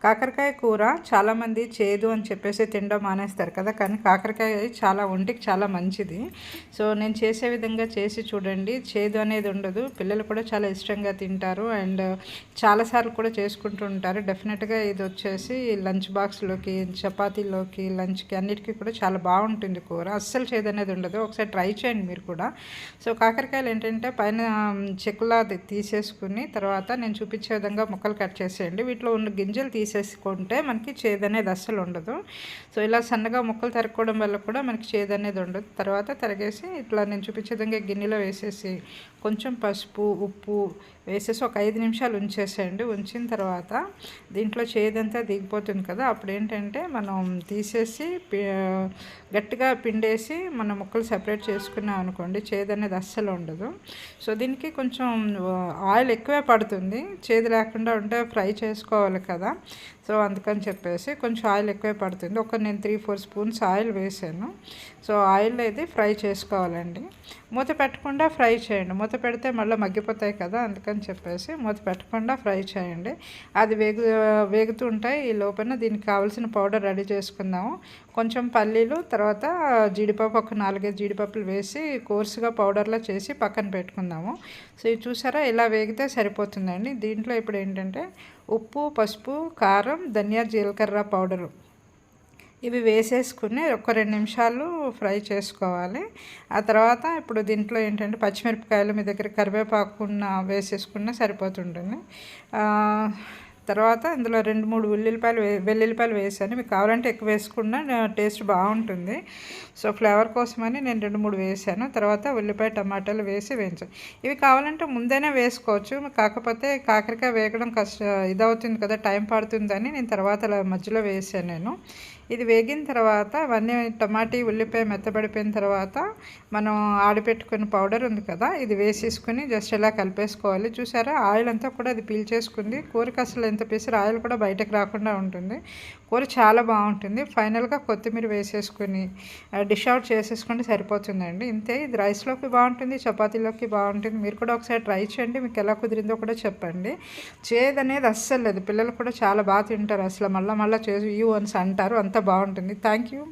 కాకరకాయ కూర చాలామంది చేదు అని చెప్పేసి తినడం మానేస్తారు కదా, కానీ కాకరకాయ చాలా ఒంటికి చాలా మంచిది. సో నేను చేసే విధంగా చేసి చూడండి, చేదు అనేది ఉండదు, పిల్లలు కూడా చాలా ఇష్టంగా తింటారు అండ్ చాలాసార్లు కూడా చేసుకుంటూ ఉంటారు. డెఫినెట్గా ఇది వచ్చేసి లంచ్ బాక్స్లోకి, చపాతీలోకి, లంచ్కి అన్నిటికీ కూడా చాలా బాగుంటుంది కూర. అస్సలు చేదు అనేది ఉండదు, ఒకసారి ట్రై చేయండి మీరు కూడా. సో కాకరకాయలు ఏంటంటే పైన చెక్కులా తీసేసుకుని తర్వాత నేను చూపించే విధంగా ముక్కలు కట్ చేసేయండి. వీటిలో ఉన్న గింజలు తీసేసుకుంటే మనకి చేదు అనేది అస్సలు ఉండదు. సో ఇలా సన్నగా ముక్కలు తరుక్కోవడం వల్ల కూడా మనకి చేదు అనేది ఉండదు. తర్వాత తరిగేసి ఇట్లా నేను చూపించే విధంగా గిన్నెలో వేసేసి కొంచెం పసుపు, ఉప్పు వేసేసి ఒక 5 నిమిషాలు ఉంచేసేయండి. ఉంచిన తర్వాత దీంట్లో చేదంతా దిగిపోతుంది కదా, అప్పుడు ఏంటంటే మనం తీసేసి గట్టిగా పిండేసి మన ముక్కలు సెపరేట్ చేసుకున్నాం అనుకోండి, చేదు అనేది అస్సలు ఉండదు. సో దీనికి కొంచెం ఆయిల్ ఎక్కువే పడుతుంది, చేదు లేకుండా ఉంటే ఫ్రై చేసుకోవాలి కదా. సో అందుకని చెప్పేసి కొంచెం ఆయిల్ ఎక్కువే పడుతుంది. నేను 3-4 స్పూన్స్ ఆయిల్ వేసాను. సో ఆయిల్ అయితే ఫ్రై చేసుకోవాలండి. మూత పెట్టకుండా ఫ్రై చేయండి, మూత పెడితే మళ్ళీ మగ్గిపోతాయి కదా, అందుకని చెప్పేసి మూత పెట్టకుండా ఫ్రై చేయండి. అది వేగుతూ ఉంటాయి. ఈ లోపల దీనికి కావాల్సిన పౌడర్ రెడీ చేసుకుందాము. కొంచెం పల్లీలు, తర్వాత జీడిపప్పు, ఒక 4-5 జీడిపప్పులు వేసి కోర్సుగా పౌడర్లో చేసి పక్కన పెట్టుకుందాము. సో ఇది చూసారా, ఇలా వేగితే సరిపోతుందండి. దీంట్లో ఇప్పుడు ఏంటంటే ఉప్పు, పసుపు, కారం, ధనియా, జీలకర్ర పౌడరు ఇవి వేసేసుకుని ఒక 2 నిమిషాలు ఫ్రై చేసుకోవాలి. ఆ తర్వాత ఇప్పుడు దీంట్లో ఏంటంటే పచ్చిమిరపకాయలు, మీ దగ్గర కరివేపాకు వేసేసుకున్నా సరిపోతుంటుంది. తర్వాత ఇందులో 2-3 వెల్లుల్లిపాయలు వేసాను. మీకు కావాలంటే ఎక్కువ వేసుకున్నా టేస్ట్ బాగుంటుంది. సో ఫ్లేవర్ కోసమని నేను 2-3 వేసాను. తర్వాత ఉల్లిపాయ, టమాటాలు వేసి వేయించాను. ఇవి కావాలంటే ముందైనా వేసుకోవచ్చు, కాకపోతే కాకరకాయ వేగడం ఇదవుతుంది కదా, టైం పడుతుందని నేను తర్వాత మధ్యలో వేసాను నేను. ఇది వేగిన తర్వాత అవన్నీ టమాటీ, ఉల్లిపాయ మెత్తబడిపోయిన తర్వాత మనం ఆడిపెట్టుకున్న పౌడర్ ఉంది కదా, ఇది వేసేసుకుని జస్ట్ ఇలా కలిపేసుకోవాలి. చూసారా, ఆయిల్ అంతా కూడా అది పీల్చేసుకుంది. కూరకి అసలు ఎంత పీసర్ ఆయిల్ కూడా బయటకు రాకుండా ఉంటుంది. కూర చాలా బాగుంటుంది. ఫైనల్గా కొత్తిమీర వేసేసుకుని డిష్ అవుట్ చేసేసుకుంటే సరిపోతుందండి. ఇంతే. ఇది రైస్లోకి బాగుంటుంది, చపాతీలోకి బాగుంటుంది. మీరు కూడా ఒకసారి ట్రై చేయండి, మీకు ఎలా కుదిరిందో కూడా చెప్పండి. చేదు అనేది అస్సలు లేదు, పిల్లలు కూడా చాలా బాగా తింటారు. అసలు మళ్ళీ చేసి వన్స్ అంటారు, అంత బాగుంటుంది. Thank you.